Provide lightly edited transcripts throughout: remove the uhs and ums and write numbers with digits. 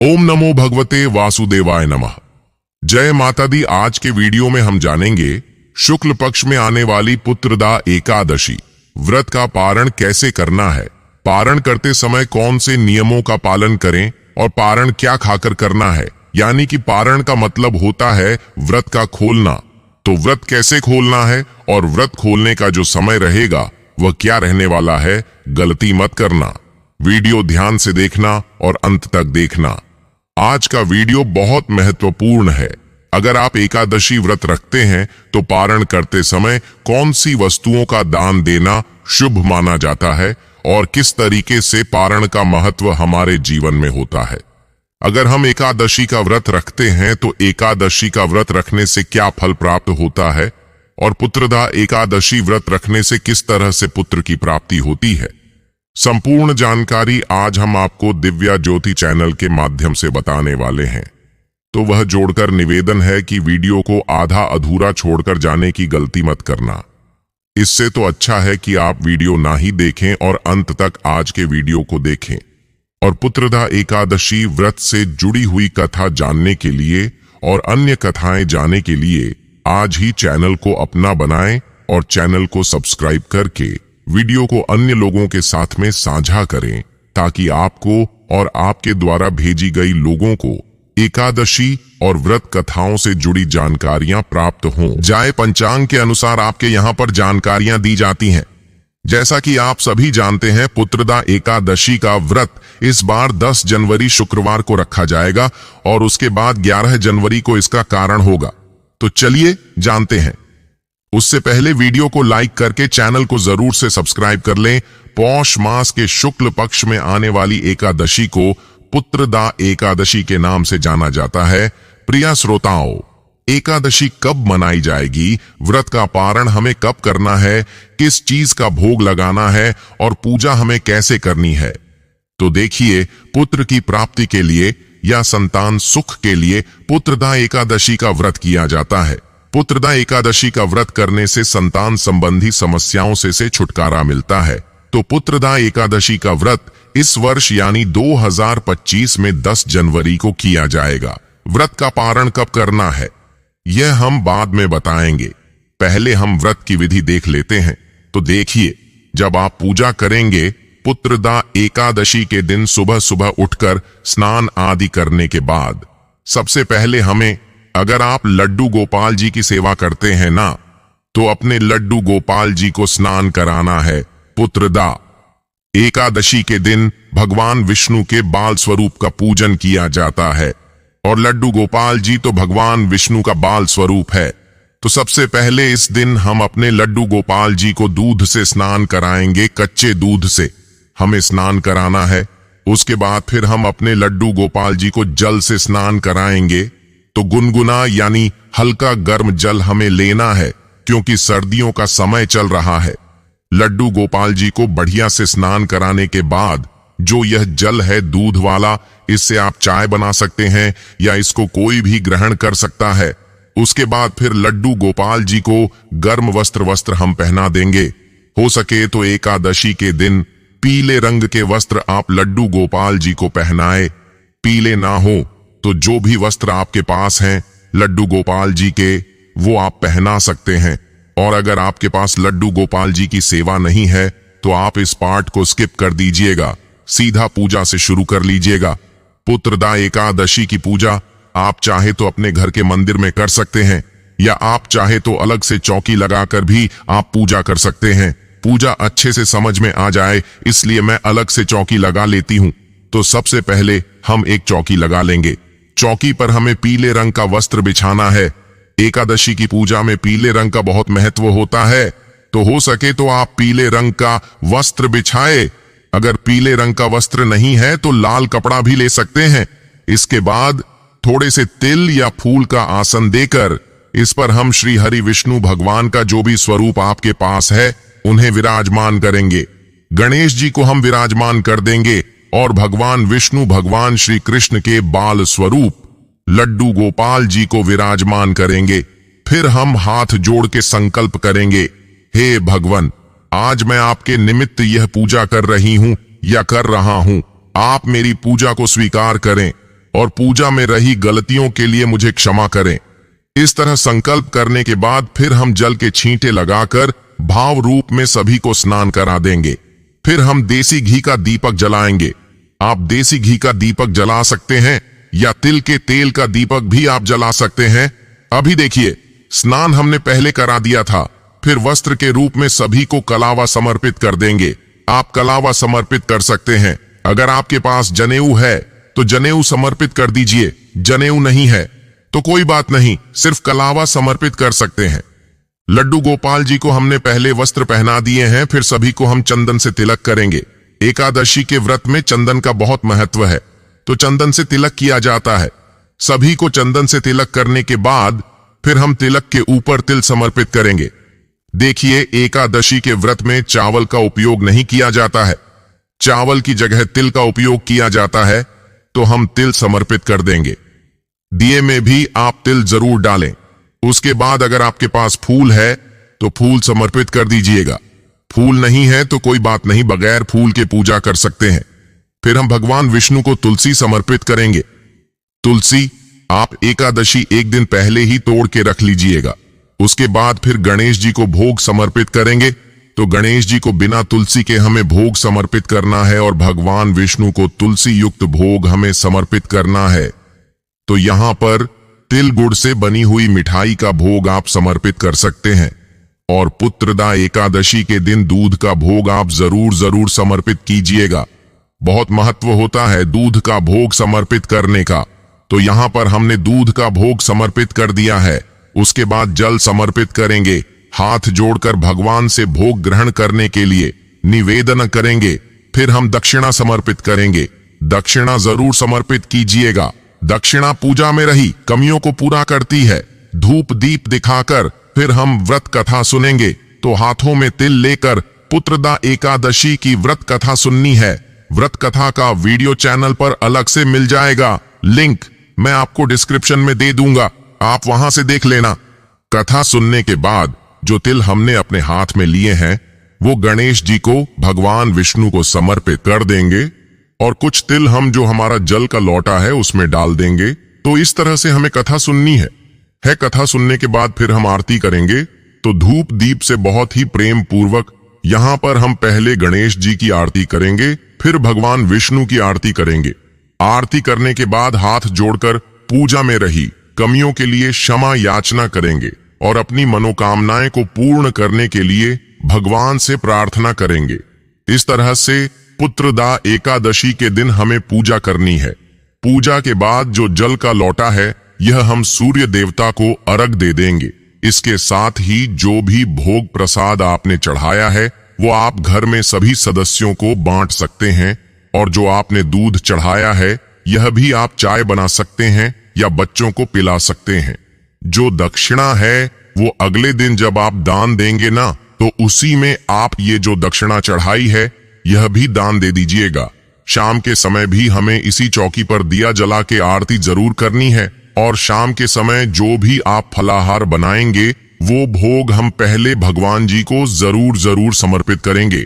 ओम नमो भगवते वासुदेवाय नमः। जय माता दी। आज के वीडियो में हम जानेंगे शुक्ल पक्ष में आने वाली पुत्रदा एकादशी व्रत का पारण कैसे करना है, पारण करते समय कौन से नियमों का पालन करें और पारण क्या खाकर करना है। यानी कि पारण का मतलब होता है व्रत का खोलना। तो व्रत कैसे खोलना है और व्रत खोलने का जो समय रहेगा वह क्या रहने वाला है, गलती मत करना। वीडियो ध्यान से देखना और अंत तक देखना। आज का वीडियो बहुत महत्वपूर्ण है। अगर आप एकादशी व्रत रखते हैं तो पारण करते समय कौन सी वस्तुओं का दान देना शुभ माना जाता है और किस तरीके से पारण का महत्व हमारे जीवन में होता है। अगर हम एकादशी का व्रत रखते हैं तो एकादशी का व्रत रखने से क्या फल प्राप्त होता है और पुत्रदा एकादशी व्रत रखने से किस तरह से पुत्र की प्राप्ति होती है। संपूर्ण जानकारी आज हम आपको दिव्या ज्योति चैनल के माध्यम से बताने वाले हैं। तो वह जोड़कर निवेदन है कि वीडियो को आधा अधूरा छोड़कर जाने की गलती मत करना। इससे तो अच्छा है कि आप वीडियो ना ही देखें और अंत तक आज के वीडियो को देखें। और पुत्रदा एकादशी व्रत से जुड़ी हुई कथा जानने के लिए और अन्य कथाएं जानने के लिए आज ही चैनल को अपना बनाएं और चैनल को सब्सक्राइब करके वीडियो को अन्य लोगों के साथ में साझा करें ताकि आपको और आपके द्वारा भेजी गई लोगों को एकादशी और व्रत कथाओं से जुड़ी जानकारियां प्राप्त हों जाए। पंचांग के अनुसार आपके यहाँ पर जानकारियां दी जाती हैं। जैसा कि आप सभी जानते हैं, पुत्रदा एकादशी का व्रत इस बार 10 जनवरी शुक्रवार को रखा जाएगा और उसके बाद 11 जनवरी को इसका कारण होगा। तो चलिए जानते हैं। उससे पहले वीडियो को लाइक करके चैनल को जरूर से सब्सक्राइब कर लें। पौष मास के शुक्ल पक्ष में आने वाली एकादशी को पुत्रदा एकादशी के नाम से जाना जाता है। प्रिय श्रोताओं, एकादशी कब मनाई जाएगी, व्रत का पारण हमें कब करना है, किस चीज का भोग लगाना है और पूजा हमें कैसे करनी है। तो देखिए, पुत्र की प्राप्ति के लिए या संतान सुख के लिए पुत्रदा एकादशी का व्रत किया जाता है। पुत्रदा एकादशी का व्रत करने से संतान संबंधी समस्याओं से छुटकारा मिलता है। तो पुत्रदा एकादशी का व्रत इस वर्ष यानी 2025 में 10 जनवरी को किया जाएगा। व्रत का पारण कब करना है यह हम बाद में बताएंगे। पहले हम व्रत की विधि देख लेते हैं। तो देखिए, जब आप पूजा करेंगे पुत्रदा एकादशी के दिन सुबह सुबह उठकर स्नान आदि करने के बाद सबसे पहले हमें, अगर आप लड्डू गोपाल जी की सेवा करते हैं ना, तो अपने लड्डू गोपाल जी को स्नान कराना है। पुत्रदा एकादशी के दिन भगवान विष्णु के बाल स्वरूप का पूजन किया जाता है और लड्डू गोपाल जी तो भगवान विष्णु का बाल स्वरूप है। तो सबसे पहले इस दिन हम अपने लड्डू गोपाल जी को दूध से स्नान कराएंगे। कच्चे दूध से हमें स्नान कराना है। उसके बाद फिर हम अपने लड्डू गोपाल जी को जल से स्नान कराएंगे। तो गुनगुना यानी हल्का गर्म जल हमें लेना है क्योंकि सर्दियों का समय चल रहा है। लड्डू गोपाल जी को बढ़िया से स्नान कराने के बाद जो यह जल है दूध वाला, इससे आप चाय बना सकते हैं या इसको कोई भी ग्रहण कर सकता है। उसके बाद फिर लड्डू गोपाल जी को गर्म वस्त्र हम पहना देंगे। हो सके तो एकादशी के दिन पीले रंग के वस्त्र आप लड्डू गोपाल जी को पहनाए। पीले ना हो तो जो भी वस्त्र आपके पास हैं लड्डू गोपाल जी के, वो आप पहना सकते हैं। और अगर आपके पास लड्डू गोपाल जी की सेवा नहीं है तो आप इस पार्ट को स्किप कर दीजिएगा, सीधा पूजा से शुरू कर लीजिएगा। पुत्रदा एकादशी की पूजा आप चाहे तो अपने घर के मंदिर में कर सकते हैं या आप चाहे तो अलग से चौकी लगाकर भी आप पूजा कर सकते हैं। पूजा अच्छे से समझ में आ जाए इसलिए मैं अलग से चौकी लगा लेती हूँ। तो सबसे पहले हम एक चौकी लगा लेंगे। चौकी पर हमें पीले रंग का वस्त्र बिछाना है। एकादशी की पूजा में पीले रंग का बहुत महत्व होता है, तो हो सके तो आप पीले रंग का वस्त्र बिछाए। अगर पीले रंग का वस्त्र नहीं है तो लाल कपड़ा भी ले सकते हैं। इसके बाद थोड़े से तिल या फूल का आसन देकर इस पर हम श्री हरि विष्णु भगवान का जो भी स्वरूप आपके पास है उन्हें विराजमान करेंगे। गणेश जी को हम विराजमान कर देंगे और भगवान विष्णु भगवान श्री कृष्ण के बाल स्वरूप लड्डू गोपाल जी को विराजमान करेंगे। फिर हम हाथ जोड़ के संकल्प करेंगे, हे भगवान, आज मैं आपके निमित्त यह पूजा कर रही हूं या कर रहा हूं, आप मेरी पूजा को स्वीकार करें। और पूजा में रही गलतियों के लिए मुझे क्षमा करें। इस तरह संकल्प करने के बाद फिर हम जल के छींटे लगाकर भाव रूप में सभी को स्नान करा देंगे। फिर हम देसी घी का दीपक जलाएंगे। आप देसी घी का दीपक जला सकते हैं या तिल के तेल का दीपक भी आप जला सकते हैं। अभी देखिए, स्नान हमने पहले करा दिया था। फिर वस्त्र के रूप में सभी को कलावा समर्पित कर देंगे। आप कलावा समर्पित कर सकते हैं। अगर आपके पास जनेऊ है तो जनेऊ समर्पित कर दीजिए। जनेऊ नहीं है तो कोई बात नहीं, सिर्फ कलावा समर्पित कर सकते हैं। लड्डू गोपाल जी को हमने पहले वस्त्र पहना दिए हैं। फिर सभी को हम चंदन से तिलक करेंगे। एकादशी के व्रत में चंदन का बहुत महत्व है, तो चंदन से तिलक किया जाता है। सभी को चंदन से तिलक करने के बाद फिर हम तिलक के ऊपर तिल समर्पित करेंगे। देखिए, एकादशी के व्रत में चावल का उपयोग नहीं किया जाता है। चावल की जगह तिल का उपयोग किया जाता है, तो हम तिल समर्पित कर देंगे। दिए में भी आप तिल जरूर डालें। उसके बाद अगर आपके पास फूल है तो फूल समर्पित कर दीजिएगा। फूल नहीं है तो कोई बात नहीं, बगैर फूल के पूजा कर सकते हैं। फिर हम भगवान विष्णु को तुलसी समर्पित करेंगे। तुलसी आप एकादशी एक दिन पहले ही तोड़ के रख लीजिएगा। उसके बाद फिर गणेश जी को भोग समर्पित करेंगे। तो गणेश जी को बिना तुलसी के हमें भोग समर्पित करना है और भगवान विष्णु को तुलसी युक्त भोग हमें समर्पित करना है। तो यहां पर तिल गुड़ से बनी हुई मिठाई का भोग आप समर्पित कर सकते हैं। और पुत्रदा एकादशी के दिन दूध का भोग आप जरूर समर्पित कीजिएगा। बहुत महत्व होता है दूध का भोग समर्पित करने का। तो यहां पर हमने दूध का भोग समर्पित कर दिया है। उसके बाद जल समर्पित करेंगे। हाथ जोड़कर भगवान से भोग ग्रहण करने के लिए निवेदन करेंगे। फिर हम दक्षिणा समर्पित करेंगे। दक्षिणा जरूर समर्पित कीजिएगा। दक्षिणा पूजा में रही कमियों को पूरा करती है। धूप दीप दिखाकर फिर हम व्रत कथा सुनेंगे। तो हाथों में तिल लेकर पुत्रदा एकादशी की व्रत कथा सुननी है। व्रत कथा का वीडियो चैनल पर अलग से मिल जाएगा। लिंक मैं आपको डिस्क्रिप्शन में दे दूंगा, आप वहां से देख लेना। कथा सुनने के बाद जो तिल हमने अपने हाथ में लिए हैं वो गणेश जी को भगवान विष्णु को समर्पित कर देंगे और कुछ तिल हम जो हमारा जल का लौटा है उसमें डाल देंगे। तो इस तरह से हमें कथा सुननी है। कथा सुनने के बाद फिर हम आरती करेंगे। तो धूप दीप से बहुत ही प्रेम पूर्वक यहाँ पर हम पहले गणेश जी की आरती करेंगे, फिर भगवान विष्णु की आरती करेंगे। आरती करने के बाद हाथ जोड़कर पूजा में रही कमियों के लिए क्षमा याचना करेंगे और अपनी मनोकामनाएं को पूर्ण करने के लिए भगवान से प्रार्थना करेंगे। इस तरह से पुत्रदा एकादशी के दिन हमें पूजा करनी है। पूजा के बाद जो जल का लौटा है यह हम सूर्य देवता को अर्घ दे देंगे। इसके साथ ही जो भी भोग प्रसाद आपने चढ़ाया है वो आप घर में सभी सदस्यों को बांट सकते हैं। और जो आपने दूध चढ़ाया है यह भी आप चाय बना सकते हैं या बच्चों को पिला सकते हैं। जो दक्षिणा है वो अगले दिन जब आप दान देंगे ना तो उसी में आप ये जो दक्षिणा चढ़ाई है यह भी दान दे दीजिएगा। शाम के समय भी हमें इसी चौकी पर दिया जला के आरती जरूर करनी है। और शाम के समय जो भी आप फलाहार बनाएंगे वो भोग हम पहले भगवान जी को जरूर समर्पित करेंगे।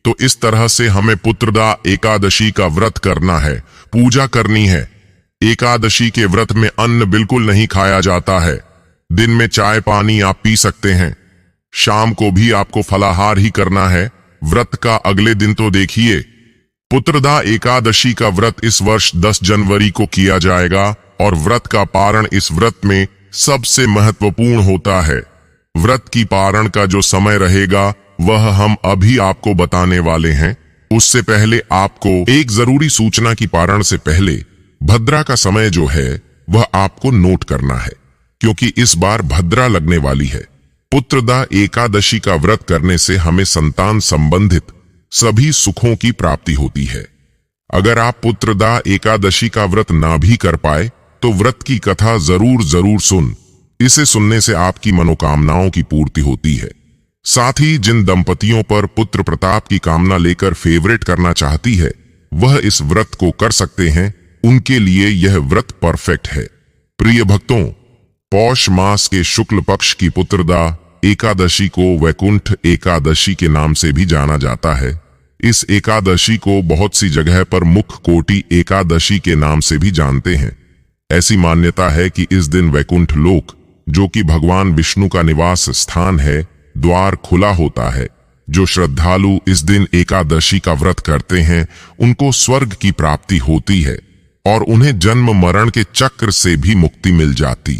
तो इस तरह से हमें पुत्रदा एकादशी का व्रत करना है, पूजा करनी है। एकादशी के व्रत में अन्न बिल्कुल नहीं खाया जाता है। दिन में चाय पानी आप पी सकते हैं, शाम को भी आपको फलाहार ही करना है। व्रत का अगले दिन तो देखिए, पुत्रदा एकादशी का व्रत इस वर्ष 10 जनवरी को किया जाएगा और व्रत का पारण इस व्रत में सबसे महत्वपूर्ण होता है। व्रत की पारण का जो समय रहेगा वह हम अभी आपको बताने वाले हैं। उससे पहले आपको एक जरूरी सूचना की पारण से पहले भद्रा का समय जो है वह आपको नोट करना है, क्योंकि इस बार भद्रा लगने वाली है। पुत्रदा एकादशी का व्रत करने से हमें संतान संबंधित सभी सुखों की प्राप्ति होती है। अगर आप पुत्रदा एकादशी का व्रत ना भी कर पाए तो व्रत की कथा जरूर सुन। इसे सुनने से आपकी मनोकामनाओं की पूर्ति होती है। साथ ही जिन दंपतियों पर पुत्र प्रताप की कामना लेकर फेवरेट करना चाहती है वह इस व्रत को कर सकते हैं। उनके लिए यह व्रत परफेक्ट है। प्रिय भक्तों, पौष मास के शुक्ल पक्ष की पुत्रदा एकादशी को वैकुंठ एकादशी के नाम से भी जाना जाता है। इस एकादशी को बहुत सी जगह पर मुख कोटि एकादशी के नाम से भी जानते हैं। ऐसी मान्यता है कि इस दिन वैकुंठ लोक, जो कि भगवान विष्णु का निवास स्थान है, द्वार खुला होता है। जो श्रद्धालु इस दिन एकादशी का व्रत करते हैं उनको स्वर्ग की प्राप्ति होती है और उन्हें जन्म मरण के चक्र से भी मुक्ति मिल जाती।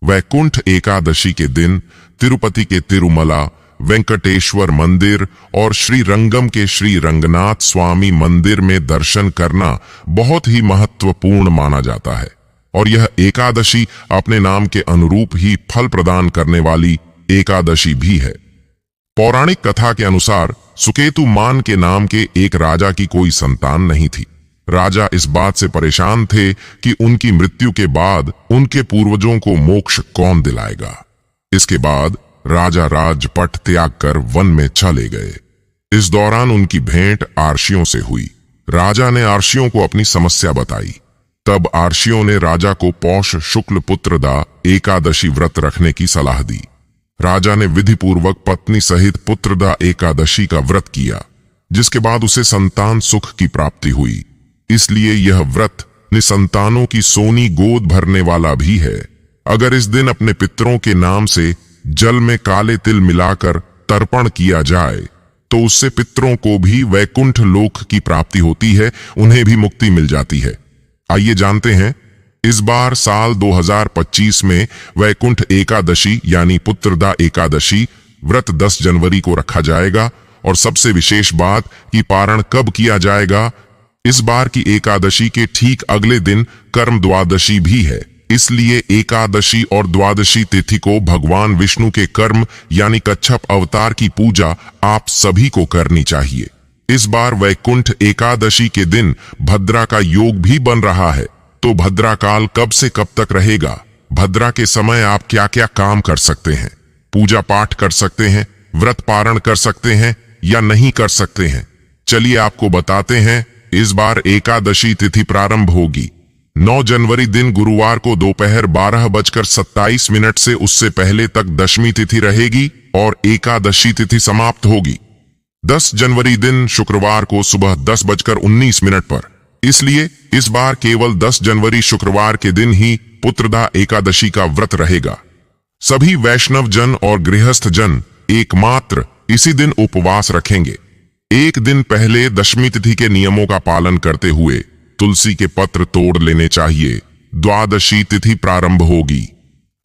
वैकुंठ एकादशी के दिन तिरुपति के तिरुमला, वेंकटेश्वर मंदिर और श्रीरंगम के श्री रंगनाथ स्वामी मंदिर में दर्शन करना बहुत ही महत्वपूर्ण माना जाता है और यह एकादशी अपने नाम के अनुरूप ही फल प्रदान करने वाली एकादशी भी है। पौराणिक कथा के अनुसार सुकेतु मान के नाम के एक राजा की कोई संतान नहीं थी। राजा इस बात से परेशान थे कि उनकी मृत्यु के बाद उनके पूर्वजों को मोक्ष कौन दिलाएगा। इसके बाद राजा राजपट त्याग कर वन में चले गए। इस दौरान उनकी भेंट आर्षियों से हुई। राजा ने आर्षियों को अपनी समस्या बताई। तब आर्षियों ने राजा को पौष शुक्ल पुत्रदा एकादशी व्रत रखने की सलाह दी। राजा ने विधिपूर्वक पत्नी सहित पुत्रदा एकादशी का व्रत किया, जिसके बाद उसे संतान सुख की प्राप्ति हुई। इसलिए यह व्रत निसंतानों की सोनी गोद भरने वाला भी है। अगर इस दिन अपने पितरों के नाम से जल में काले तिल मिलाकर तर्पण किया जाए तो उससे पितरों को भी वैकुंठ लोक की प्राप्ति होती है, उन्हें भी मुक्ति मिल जाती है। आइए जानते हैं, इस बार साल 2025 में वैकुंठ एकादशी यानी पुत्रदा एकादशी व्रत 10 जनवरी को रखा जाएगा और सबसे विशेष बात कि पारण कब किया जाएगा। इस बार की एकादशी के ठीक अगले दिन कर्म द्वादशी भी है, इसलिए एकादशी और द्वादशी तिथि को भगवान विष्णु के कर्म यानी कच्छप अवतार की पूजा आप सभी को करनी चाहिए। इस बार वैकुंठ एकादशी के दिन भद्रा का योग भी बन रहा है, तो भद्रा काल कब से कब तक रहेगा? भद्रा के समय आप क्या क्या काम कर सकते हैं? पूजा पाठ कर सकते हैं, व्रत पारण कर सकते हैं या नहीं कर सकते हैं? चलिए आपको बताते हैं। इस बार एकादशी तिथि प्रारंभ होगी 9 जनवरी दिन गुरुवार को दोपहर 12:27 से उससे पहले तक दशमी तिथि रहेगी और एकादशी तिथि समाप्त होगी 10 जनवरी दिन शुक्रवार को सुबह 10:19 पर। इसलिए इस बार केवल 10 जनवरी शुक्रवार के दिन ही पुत्रदा एकादशी का व्रत रहेगा। सभी वैष्णव जन और गृहस्थ जन एकमात्र इसी दिन उपवास रखेंगे। एक दिन पहले दशमी तिथि के नियमों का पालन करते हुए तुलसी के पत्र तोड़ लेने चाहिए। द्वादशी तिथि प्रारंभ होगी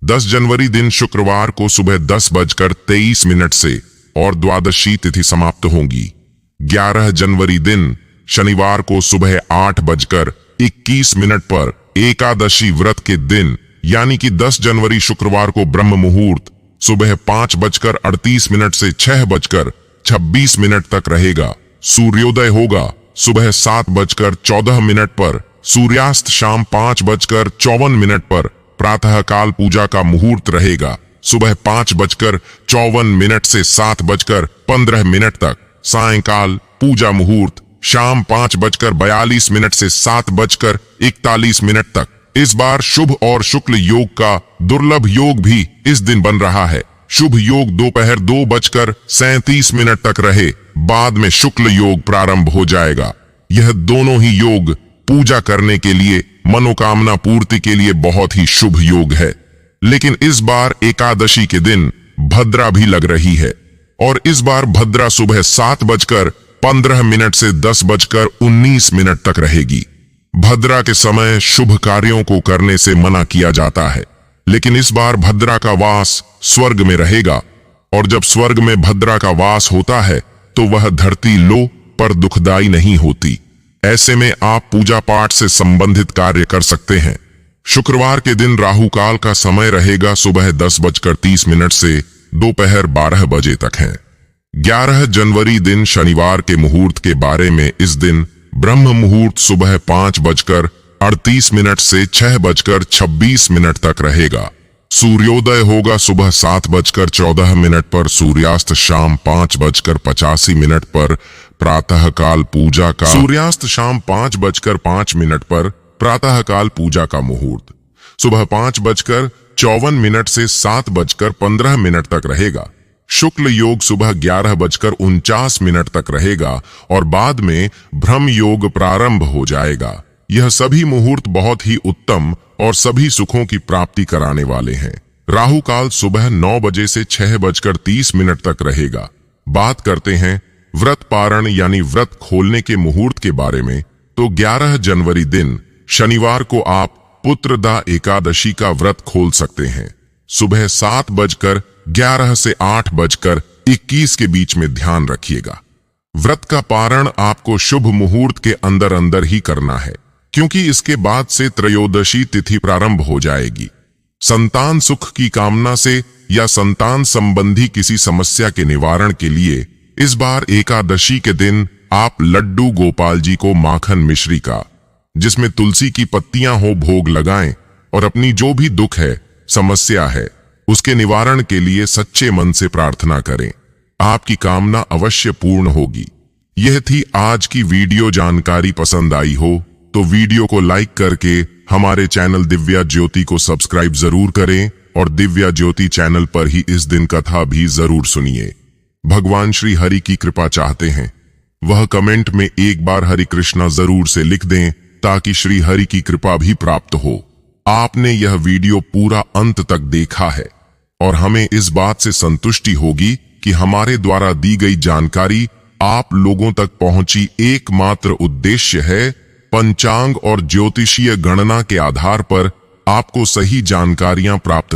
10 जनवरी दिन शुक्रवार को सुबह 10:23 से और द्वादशी तिथि समाप्त होगी 11 जनवरी दिन शनिवार को सुबह 8:21 पर। एकादशी व्रत के दिन यानी कि 10 जनवरी शुक्रवार को ब्रह्म मुहूर्त सुबह 5:38 से 6:26 तक रहेगा। सूर्योदय होगा सुबह 7:14 पर। सूर्यास्त शाम 5:54 पर। प्रातः काल पूजा का मुहूर्त रहेगा सुबह 5:54 से 7:15 तक। सायंकाल पूजा मुहूर्त शाम 5:42 से 7:41 तक। इस बार शुभ और शुक्ल योग का दुर्लभ योग भी इस दिन बन रहा है। शुभ योग दोपहर 2:37 तक रहे, बाद में शुक्ल योग प्रारंभ हो जाएगा। यह दोनों ही योग पूजा करने के लिए, मनोकामना पूर्ति के लिए बहुत ही शुभ योग है। लेकिन इस बार एकादशी के दिन भद्रा भी लग रही है और इस बार भद्रा सुबह 7:15 से 10:19 तक रहेगी। भद्रा के समय शुभ कार्यों को करने से मना किया जाता है, लेकिन इस बार भद्रा का वास स्वर्ग में रहेगा और जब स्वर्ग में भद्रा का वास होता है तो वह धरती लो पर दुखदाई नहीं होती। ऐसे में आप पूजा पाठ से संबंधित कार्य कर सकते हैं। शुक्रवार के दिन राहु काल का समय रहेगा सुबह 10:30 से दोपहर 12 बजे तक है। 11 जनवरी दिन शनिवार के मुहूर्त के बारे में, इस दिन ब्रह्म मुहूर्त सुबह 5:38 से 6:26 तक रहेगा। सूर्योदय होगा सुबह 7:14 पर। सूर्यास्त शाम 5:85 पर। प्रातः काल पूजा का सूर्यास्त शाम 5:05 पर। प्रातः काल पूजा का मुहूर्त सुबह 5:54 से 7:15 तक रहेगा। शुक्ल योग सुबह 11:49 तक रहेगा और बाद में ब्रह्म योग प्रारंभ हो जाएगा। यह सभी मुहूर्त बहुत ही उत्तम और सभी सुखों की प्राप्ति कराने वाले हैं। राहु काल सुबह 9 बजे से 6:30 तक रहेगा। बात करते हैं व्रत पारण यानी व्रत खोलने के मुहूर्त के बारे में, तो 11 जनवरी दिन शनिवार को आप पुत्रदा एकादशी का व्रत खोल सकते हैं। सुबह 7:11 से 8:21 के बीच में ध्यान रखिएगा। व्रत का पारण आपको शुभ मुहूर्त के अंदर अंदर ही करना है, क्योंकि इसके बाद से त्रयोदशी तिथि प्रारंभ हो जाएगी। संतान सुख की कामना से या संतान संबंधी किसी समस्या के निवारण के लिए इस बार एकादशी के दिन आप लड्डू गोपाल जी को माखन मिश्री का, जिसमें तुलसी की पत्तियां हो, भोग लगाएं और अपनी जो भी दुख है, समस्या है, उसके निवारण के लिए सच्चे मन से प्रार्थना करें। आपकी कामना अवश्य पूर्ण होगी। यह थी आज की वीडियो। जानकारी पसंद आई हो तो वीडियो को लाइक करके हमारे चैनल दिव्या ज्योति को सब्सक्राइब जरूर करें और दिव्या ज्योति चैनल पर ही इस दिन कथा भी जरूर सुनिए। भगवान श्री हरि की कृपा चाहते हैं वह कमेंट में एक बार हरि कृष्णा जरूर से लिख दें, ताकि श्री हरि की कृपा भी प्राप्त हो। आपने यह वीडियो पूरा अंत तक देखा है और हमें इस बात से संतुष्टि होगी कि हमारे द्वारा दी गई जानकारी आप लोगों तक पहुंची। एकमात्र उद्देश्य है पंचांग और ज्योतिषीय गणना के आधार पर आपको सही जानकारियां प्राप्त